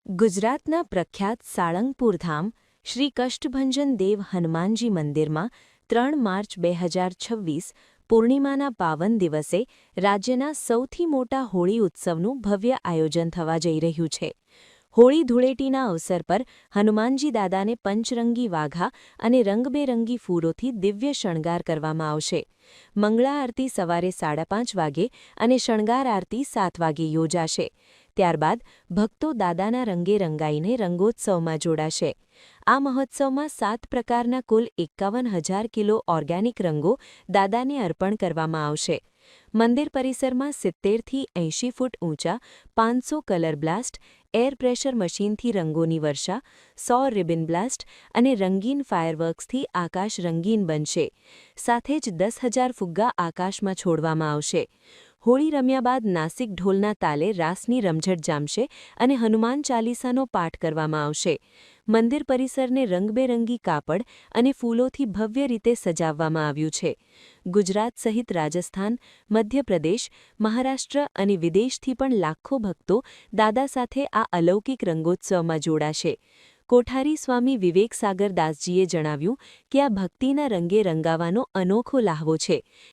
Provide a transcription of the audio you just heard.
ગુજરાતના પ્રખ્યાત સાળંગપુર ધામ શ્રી કષ્ટભંજન દેવ હનુમાનજી મંદિરમાં 3 માર્ચ 2026 પૂર્ણિમાના પાવન દિવસે રાજ્યના સૌથી મોટા હોળી ઉત્સવનું ભવ્ય આયોજન થવા જઈ રહ્યું છે. હોળી ધૂળેટીના અવસર પર હનુમાનજી દાદાને પંચરંગી વાઘા અને રંગબેરંગી ફૂલોથી દિવ્ય શણગાર કરવામાં આવશે. મંગળા આરતી સવારે 5:30 વાગે અને શણગાર આરતી 7 વાગે યોજાશે. ત્યારબાદ ભક્તો દાદાના રંગે રંગાઈને રંગોત્સવમાં જોડાશે. આ મહોત્સવમાં 7 પ્રકારના કુલ 51,000 કિલો ઓર્ગેનિક રંગો દાદાને અર્પણ કરવામાં આવશે. મંદિર પરિસરમાં 70થી 80 ફૂટ ઊંચા 500 કલર બ્લાસ્ટ, એર પ્રેશર મશીનથી રંગોની વર્ષા, 100 રિબન બ્લાસ્ટ અને રંગીન ફાયરવર્ક્સથી આકાશ રંગીન બનશે. સાથે જ 10,000 ફુગ્ગા આકાશમાં છોડવામાં આવશે. હોળી રમ્યા બાદ નાસિક ઢોલના તાલે રાસની રમઝટ જામશે અને હનુમાન ચાલીસાનો પાઠ કરવામાં આવશે. મંદિર પરિસરને રંગબેરંગી કાપડ અને ફૂલોથી ભવ્ય રીતે સજાવવામાં આવ્યું છે. ગુજરાત સહિત રાજસ્થાન, મધ્યપ્રદેશ, મહારાષ્ટ્ર અને વિદેશથી પણ લાખો ભક્તો દાદા સાથે આ અલૌકિક રંગોત્સવમાં જોડાશે. કોઠારી સ્વામી વિવેક સાગર દાસજીએ જણાવ્યું કે આ ભક્તિના રંગે રંગાવાનો અનોખો લહાવો છે.